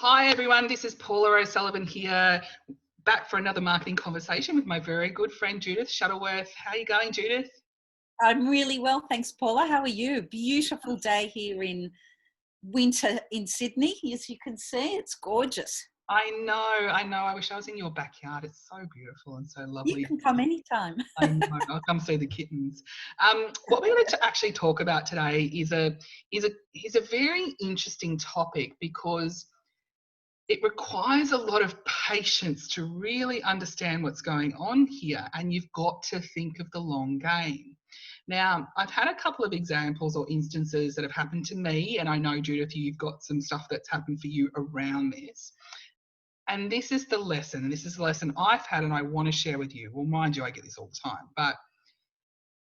Hi everyone, this is Paula O'Sullivan here, back for another marketing conversation with my very good friend Judith Shuttleworth. How are you going, Judith? I'm really well, thanks, Paula. How are you? Beautiful day here in winter in Sydney. As you can see, it's gorgeous. I know. I wish I was in your backyard. It's so beautiful and so You lovely. can come anytime. I know. I'll come see the kittens. What we're going to actually talk about today is a very interesting topic because it requires a lot of patience to really understand what's going on here, and you've got to think of the long game. Now, I've had a couple of examples or instances that have happened to me, and I know, Judith, you've got some stuff that's happened for you around this. And this is the lesson. This is the lesson I've had and I want to share with you. Well, mind you, I get this all the time, but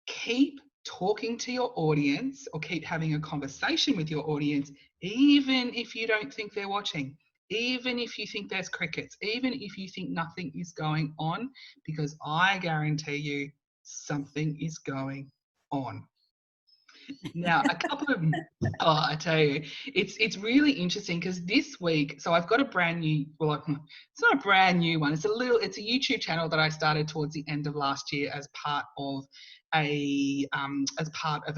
keep talking to your audience or keep having a conversation with your audience, even if you don't think they're watching, even if you think there's crickets, even if you think nothing is going on, because I guarantee you something is going on. Now, a couple of, I tell you, it's really interesting because this week, so I've got a brand new, well, it's not a brand new one. It's a YouTube channel that I started towards the end of last year as part of a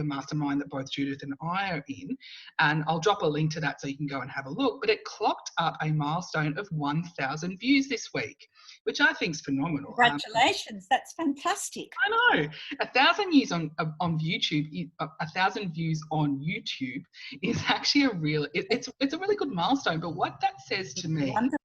mastermind that both Judith and I are in, and I'll drop a link to that so you can go and have a look. But it clocked up a milestone of 1,000 views this week, which I think is phenomenal. Congratulations, that's fantastic. I know. 1,000 views on YouTube, 1,000 views on YouTube is actually it's a really good milestone. But what that says to me, Wonderful.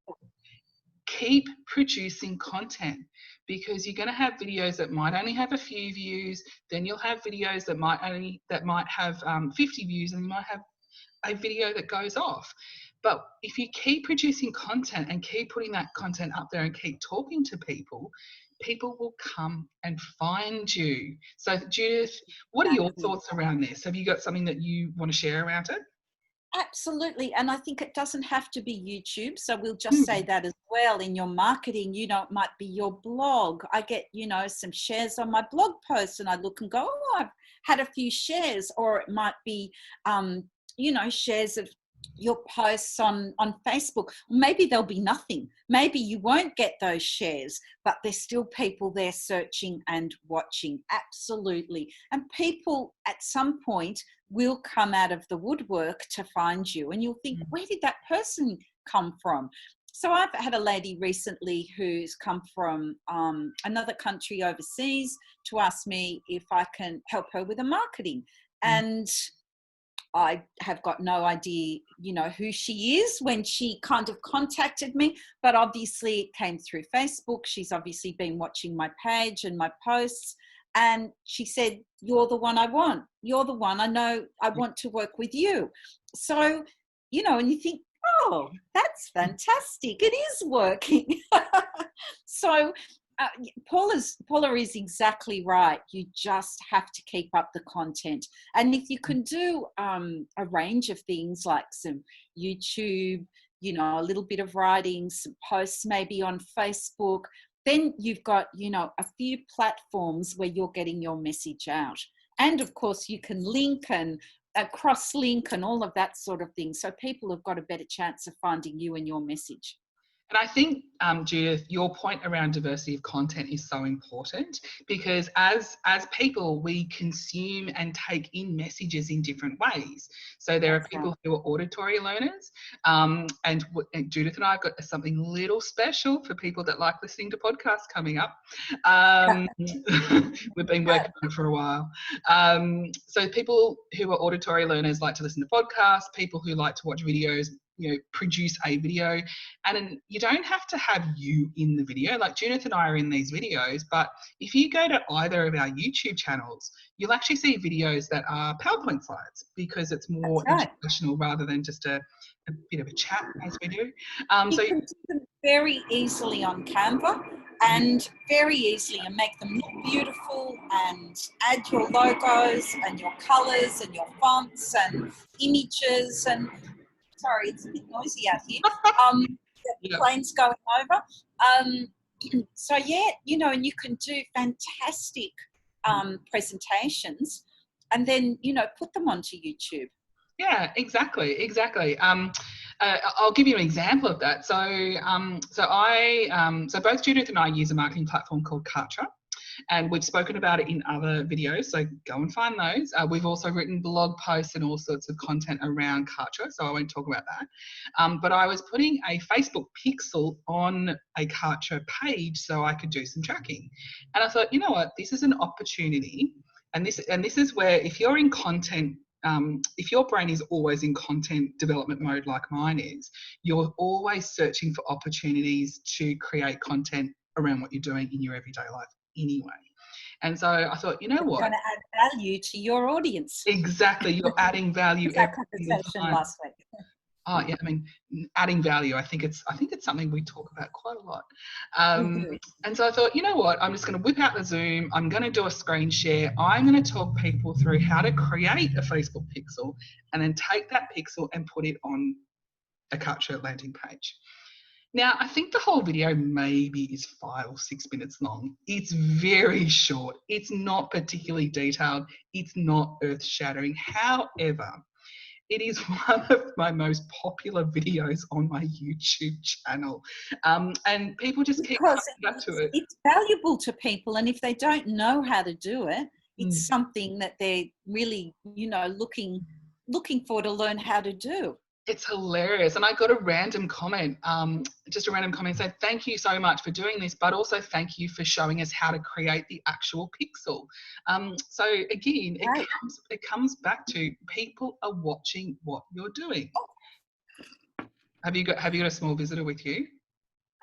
Keep producing content, because you're going to have videos that might only have a few views. Then you'll have videos that might have 50 views, and you might have a video that goes off. But if you keep producing content and keep putting that content up there and keep talking to people, people will come and find you. So, Judith, what are your thoughts around this? Have you got something that you want to share around it? Absolutely. And I think it doesn't have to be YouTube. So we'll just say that as well. In your marketing, it might be your blog. I get, some shares on my blog posts and I look and go, oh, I've had a few shares. Or it might be, shares of your posts on Facebook. Maybe there'll be nothing. Maybe you won't get those shares, but there's still people there searching and watching. Absolutely. And people at some point will come out of the woodwork to find you, and you'll think, where did that person come from? So I've had a lady recently who's come from another country overseas to ask me if I can help her with a marketing. And I have got no idea, who she is when she kind of contacted me, but obviously it came through Facebook. She's obviously been watching my page and my posts. And she said, you're the one I want. You're the one I know I want to work with you. So, and you think, oh, that's fantastic. It is working. So Paula is exactly right. You just have to keep up the content. And if you can do a range of things like some YouTube, a little bit of writing, some posts maybe on Facebook, then you've got, a few platforms where you're getting your message out. And of course, you can link and cross-link and all of that sort of thing. So people have got a better chance of finding you and your message. And I think, Judith, your point around diversity of content is so important, because as people, we consume and take in messages in different ways. So there are people who are auditory learners, and Judith and I have got something little special for people that like listening to podcasts coming up. We've been working on it for a while. So people who are auditory learners like to listen to podcasts, people who like to watch videos, produce a video, and you don't have to have you in the video. Like Judith and I are in these videos, but if you go to either of our YouTube channels, you'll actually see videos that are PowerPoint slides, because it's more educational rather than just a bit of a chat as we do. You can do them very easily on Canva and very easily, and make them look beautiful, and add your logos and your colors and your fonts and images and sorry, it's a bit noisy out here. Planes going over. So and you can do fantastic presentations, and then put them onto YouTube. Yeah, exactly. I'll give you an example of that. So both Judith and I use a marketing platform called Kartra, and we've spoken about it in other videos. So go and find those. We've also written blog posts and all sorts of content around Kartra, so I won't talk about that. But I was putting a Facebook pixel on a Kartra page so I could do some tracking, and I thought, you know what, this is an opportunity, and this is where if you're in content. If your brain is always in content development mode like mine is, you're always searching for opportunities to create content around what you're doing in your everyday life anyway. And so I thought, you know what? Going to add value to your audience. Exactly. You're adding value That every conversation time. last week. Oh yeah, I mean, adding value. I think it's something we talk about quite a lot. And so I thought, you know what? I'm just going to whip out the Zoom. I'm going to do a screen share. I'm going to talk people through how to create a Facebook pixel, and then take that pixel and put it on a Kartra landing page. Now, I think the whole video maybe is 5 or 6 minutes long. It's very short. It's not particularly detailed. It's not earth-shattering. However, it is one of my most popular videos on my YouTube channel. And people just keep coming back to it. It's valuable to people, and if they don't know how to do it, it's something that they're really, looking for to learn how to do. It's hilarious. And I got a random comment, saying, thank you so much for doing this, but also thank you for showing us how to create the actual pixel. So again, it comes back to people are watching what you're doing. Have you got a small visitor with you?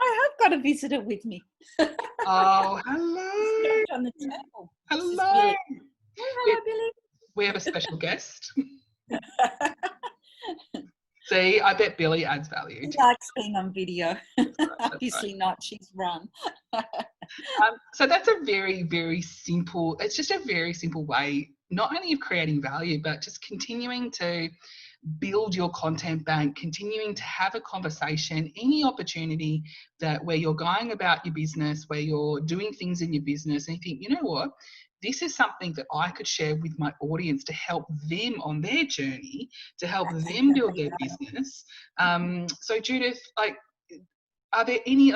I have got a visitor with me. Oh, hello. On the table. Hello. Hello, Billy. We have a special guest. See, I bet Billy adds value. She likes being on video. Obviously not, she's run. So that's a very, very simple, it's just a very simple way, not only of creating value, but just continuing to build your content bank, continuing to have a conversation, any opportunity where you're going about your business, where you're doing things in your business, and you think, you know what, this is something that I could share with my audience to help them on their journey, to help them build their business. So Judith, are there any,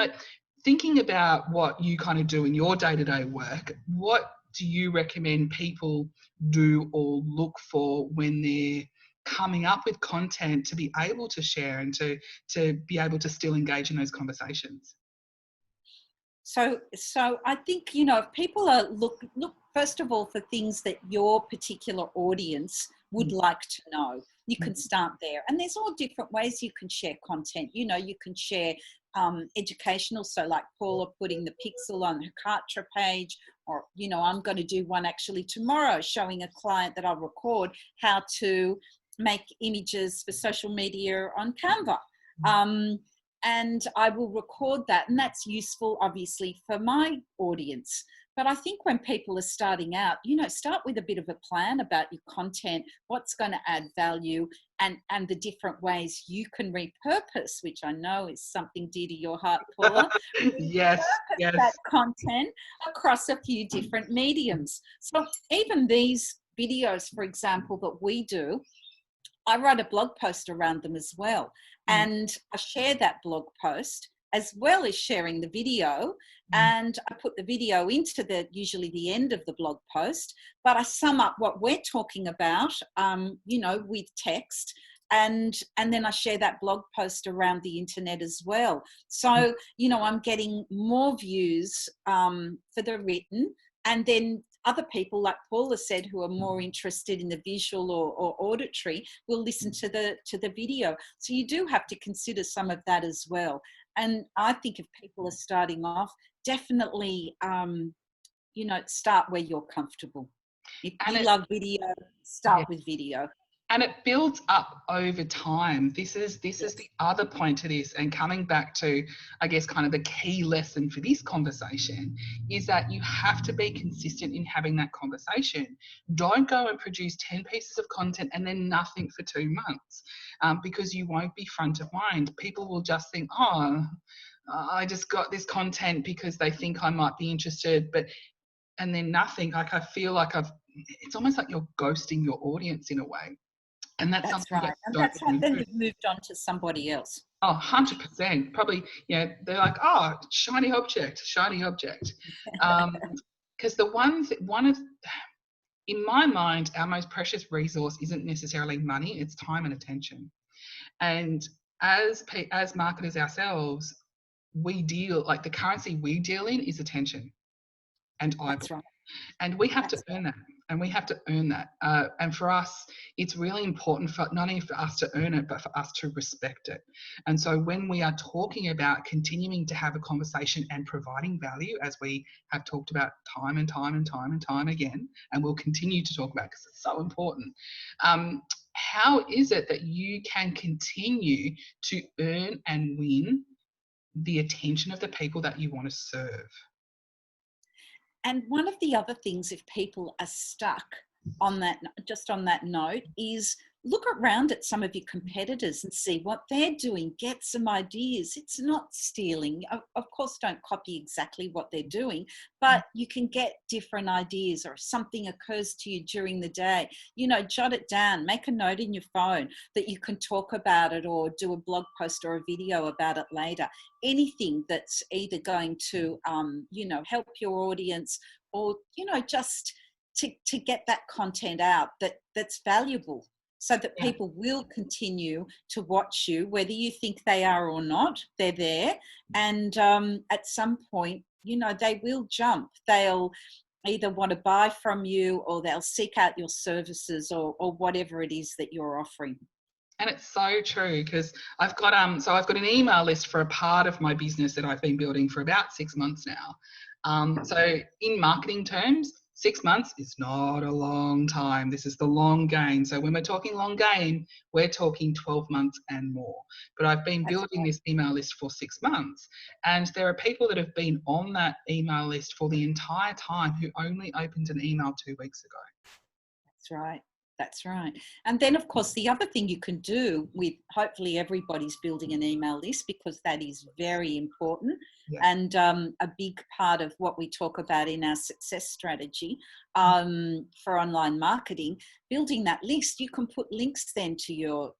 thinking about what you kind of do in your day-to-day work, what do you recommend people do or look for when they're coming up with content to be able to share and to be able to still engage in those conversations? So I think, if people are look first of all for things that your particular audience would like to know, you can start there. And there's all different ways you can share content. You can share educational, so like Paula putting the pixel on her Kartra page, or I'm going to do one actually tomorrow showing a client that I'll record how to make images for social media on Canva. And I will record that, and that's useful obviously for my audience. But I think when people are starting out, start with a bit of a plan about your content, what's going to add value, and the different ways you can repurpose, which I know is something dear to your heart, Paula. Yes. That content across a few different mediums. So even these videos, for example, that we do, I write a blog post around them as well. And I share that blog post as well as sharing the video. And I put the video into usually the end of the blog post, but I sum up what we're talking about, with text. And then I share that blog post around the internet as well. So, I'm getting more views for the written, and then other people, like Paula said, who are more interested in the visual or auditory, will listen to the video. So you do have to consider some of that as well. And I think if people are starting off, definitely, start where you're comfortable. If you love video, start with video. And it builds up over time. This is the other point to this, and coming back to, I guess, kind of the key lesson for this conversation is that you have to be consistent in having that conversation. Don't go and produce 10 pieces of content and then nothing for 2 months, because you won't be front of mind. People will just think, oh, I just got this content because they think I might be interested, and then nothing. Like, I feel like it's almost like you're ghosting your audience in a way. And that's That's something right. that And don't that's how really then do. you've moved on to somebody else. Oh, 100%. Probably, they're like, oh, shiny object, shiny object. Because in my mind, our most precious resource isn't necessarily money, it's time and attention. And as marketers ourselves, the currency we deal in is attention and eyeballs. That's right. And we have to That's earn that. And we have to earn that. And for us, it's really important for not only for us to earn it, but for us to respect it. And so when we are talking about continuing to have a conversation and providing value, as we have talked about time and time and time and time again, and we'll continue to talk about because it's so important, how is it that you can continue to earn and win the attention of the people that you want to serve? And one of the other things, if people are stuck on that, just on that note, is look around at some of your competitors and see what they're doing. Get some ideas. It's not stealing. Of course, don't copy exactly what they're doing, but you can get different ideas, or if something occurs to you during the day, jot it down, make a note in your phone that you can talk about it or do a blog post or a video about it later. Anything that's either going to, help your audience or, just to get that content out that's valuable, so that Yeah. people will continue to watch you, whether you think they are or not, they're there. And at some point, they will jump. They'll either want to buy from you, or they'll seek out your services, or whatever it is that you're offering. And it's so true, because I've got an email list for a part of my business that I've been building for about 6 months now. So in marketing terms, 6 months is not a long time. This is the long game. So when we're talking long game, we're talking 12 months and more. But I've been building this email list for 6 months, and there are people that have been on that email list for the entire time who only opened an email 2 weeks ago. That's right. That's right. And then, of course, the other thing you can do with, hopefully everybody's building an email list, because that is very important. Yeah. And a big part of what we talk about in our success strategy for online marketing, building that list. You can put links then to your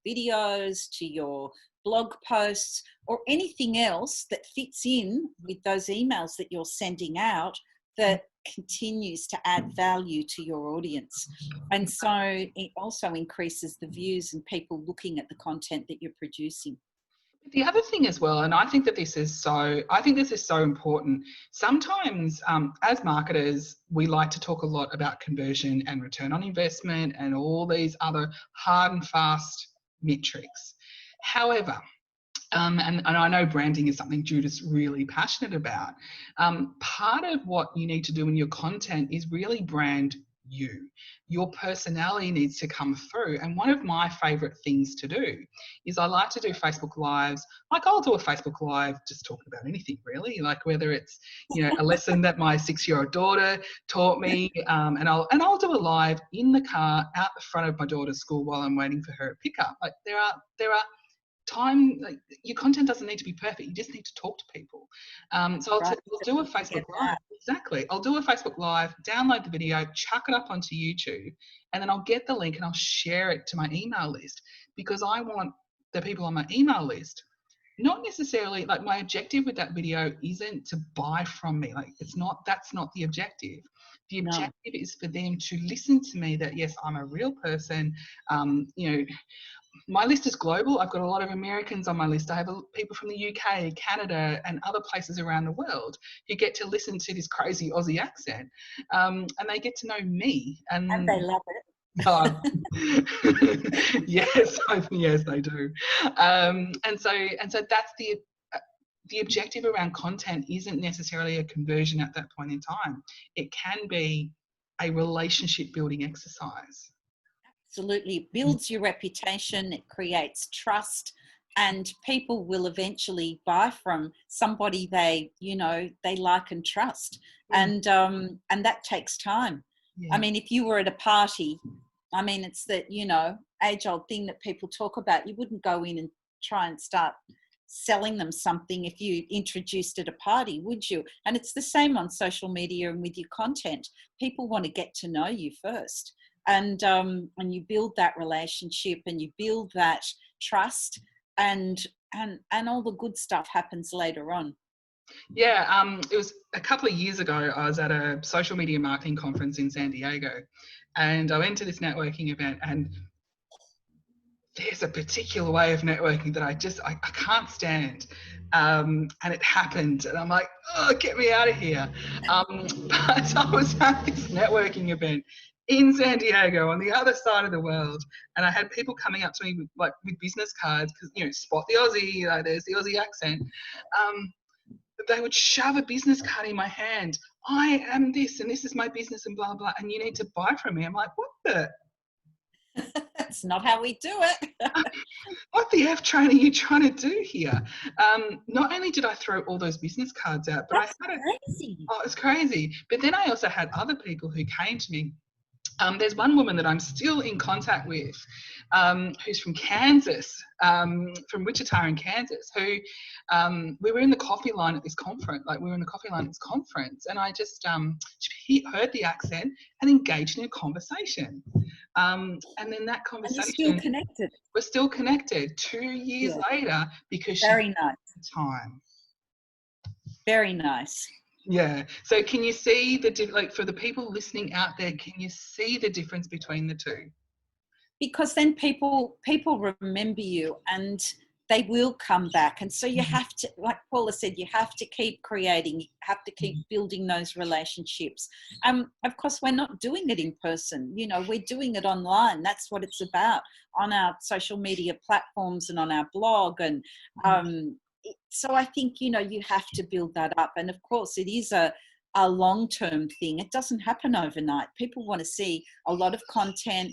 videos, to your blog posts, or anything else that fits in with those emails that you're sending out, that continues to add value to your audience. And so it also increases the views and people looking at the content that you're producing. The other thing as well, and I think this is so important. Sometimes, as marketers, we like to talk a lot about conversion and return on investment and all these other hard and fast metrics. However, and I know branding is something Judith's really passionate about. Part of what you need to do in your content is really brand you. Your personality needs to come through. And one of my favourite things to do is I like to do Facebook Lives. Like, I'll do a Facebook Live just talking about anything really, like whether it's a lesson that my 6-year-old daughter taught me, and I'll do a live in the car out the front of my daughter's school while I'm waiting for her at pickup. Like, there are time, like, your content doesn't need to be perfect, you just need to talk to people. So I'll do a Facebook Live. Exactly. I'll do a Facebook Live, download the video, chuck it up onto YouTube, and then I'll get the link and I'll share it to my email list, because I want the people on my email list, not necessarily, like, my objective with that video isn't to buy from me. Like, that's not the objective. The objective is for them to listen to me, that yes, I'm a real person. My list is global. I've got a lot of Americans on my list. I have people from the UK, Canada, and other places around the world who get to listen to this crazy Aussie accent, and they get to know me. And they love it. Yes, yes, they do. And so that's the objective around content isn't necessarily a conversion at that point in time. It can be a relationship building exercise. Absolutely. It builds your reputation, it creates trust, and people will eventually buy from somebody they like and trust. And that takes time. Yeah. I mean, if you were at a party, I mean, it's that, age-old thing that people talk about. You wouldn't go in and try and start selling them something if you introduced at a party, would you? And it's the same on social media and with your content. People want to get to know you first. and you build that relationship and you build that trust, and all the good stuff happens later on. Yeah, it was a couple of years ago. I was at a social media marketing conference in San Diego, and I went to this networking event, and there's a particular way of networking that I can't stand. And it happened, and I'm like, oh, get me out of here. But I was at this networking event in San Diego on the other side of the world, and I had people coming up to me with business cards because, you know, spot the Aussie, there's the Aussie accent. They would shove a business card in my hand. I am this, and this is my business, and blah blah, and you need to buy from me. I'm like, what the? That's not how we do it. What the F train are you trying to do here? Not only did I throw all those business cards out, but That's crazy. oh, it's crazy. But then I also had other people who came to me. There's one woman that I'm still in contact with, who's from Kansas, from Wichita in Kansas, who we were in the coffee line at this conference. And I just heard the accent and engaged in a conversation. And then that conversation, and you're still connected. We're still connected 2 years later because very nice time. Very nice. Yeah. So can you see for the people listening out there, can you see the difference between the two? Because then people remember you and they will come back. And so you have to, like Paula said, you have to keep creating, you have to keep building those relationships. Of course, we're not doing it in person. You know, we're doing it online. That's what it's about on our social media platforms and on our blog. And so I think, you know, you have to build that up. And of course, it is a long-term thing. It doesn't happen overnight. People want to see a lot of content.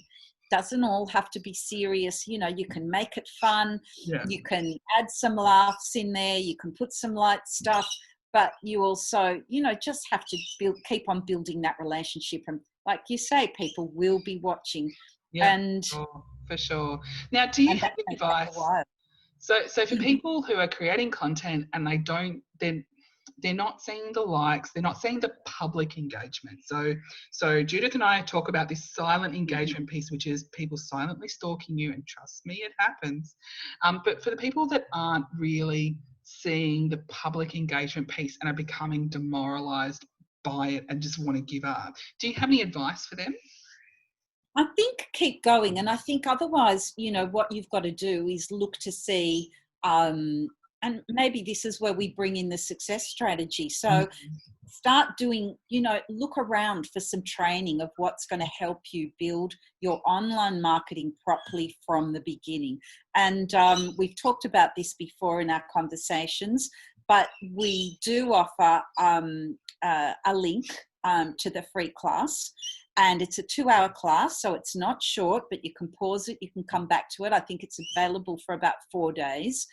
Doesn't all have to be serious. You know, you can make it fun. Yeah. You can add some laughs in there. You can put some light stuff, but you also, you know, just have to keep on building that relationship. And like you say, people will be watching. Yeah, and for sure. Now, do you have any advice? So for people who are creating content and they're not seeing the likes, they're not seeing the public engagement. So Judith and I talk about this silent engagement piece, which is people silently stalking you, and trust me, it happens. But for the people that aren't really seeing the public engagement piece and are becoming demoralized by it and just want to give up, do you have any advice for them? I think keep going. And I think otherwise, you know, what you've got to do is look to see, and maybe this is where we bring in the success strategy. So start doing, you know, look around for some training of what's going to help you build your online marketing properly from the beginning. And we've talked about this before in our conversations, but we do offer a link to the free class. And it's a 2-hour class, so it's not short, but you can pause it, you can come back to it. I think it's available for about 4 days.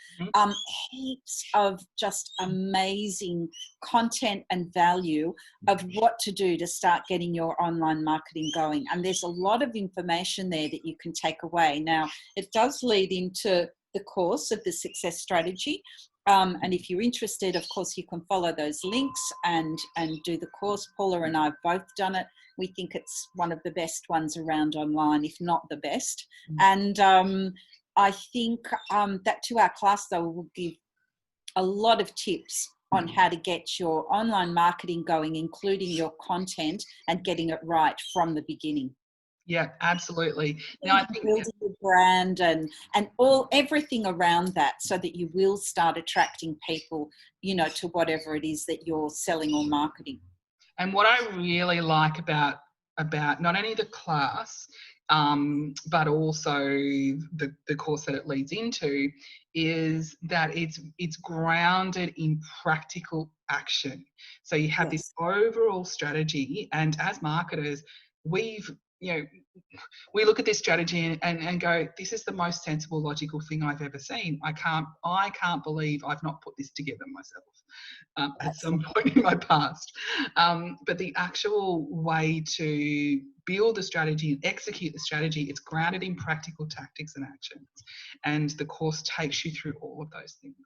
Heaps of just amazing content and value of what to do to start getting your online marketing going. And there's a lot of information there that you can take away. Now, it does lead into the course of the success strategy. And if you're interested, of course, you can follow those links and do the course. Paula and I have both done it. We think it's one of the best ones around online, if not the best. And I think that 2-hour class, though, will give a lot of tips on how to get your online marketing going, including your content and getting it right from the beginning. Yeah, absolutely. Now, I think building your brand and everything around that, so that you will start attracting people, you know, to whatever it is that you're selling or marketing. And what I really like about not only the class, but also the course that it leads into, is that it's grounded in practical action. So you have this overall strategy, and as marketers, we look at this strategy and go, this is the most sensible, logical thing I've ever seen. I can't believe I've not put this together myself at some point in my past. But the actual way to build a strategy and execute the strategy, it's grounded in practical tactics and actions. And the course takes you through all of those things.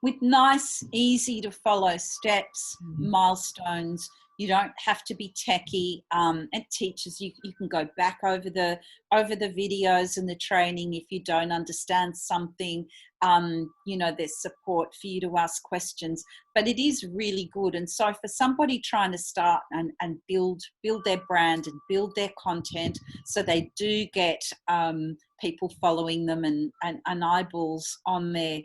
With nice, easy to follow steps, milestones, You don't have to be techie. It teaches you. You can go back over the videos and the training if you don't understand something. You know, there's support for you to ask questions. But it is really good. And so for somebody trying to start and build their brand and build their content, so they do get people following them and eyeballs on their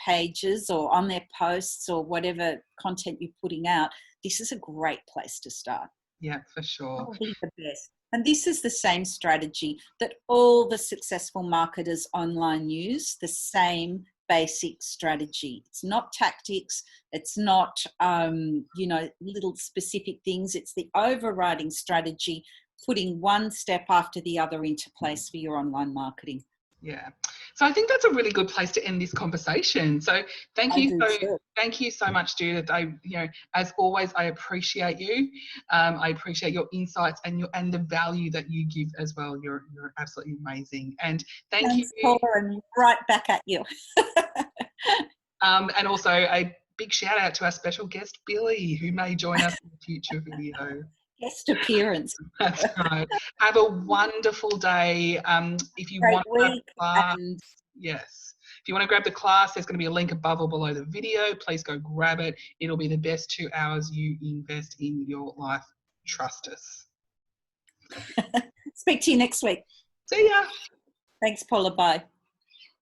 pages or on their posts or whatever content you're putting out, this is a great place to start. Yeah, for sure. Probably the best. And this is the same strategy that all the successful marketers online use, the same basic strategy. It's not tactics. It's not, you know, little specific things. It's the overriding strategy, putting one step after the other into place for your online marketing. Yeah. So I think that's a really good place to end this conversation. So thank you so much, Judith. As always, I appreciate you. I appreciate your insights and the value that you give as well. You're absolutely amazing. And thanks, you, Paula, and right back at you. And also a big shout out to our special guest, Billy, who may join us in a future video. Guest appearance. That's right. Have a wonderful day. If you want to grab the class, yes. If you want to grab the class, there's going to be a link above or below the video. Please go grab it. It'll be the best 2 hours you invest in your life. Trust us. Speak to you next week. See ya. Thanks, Paula. Bye.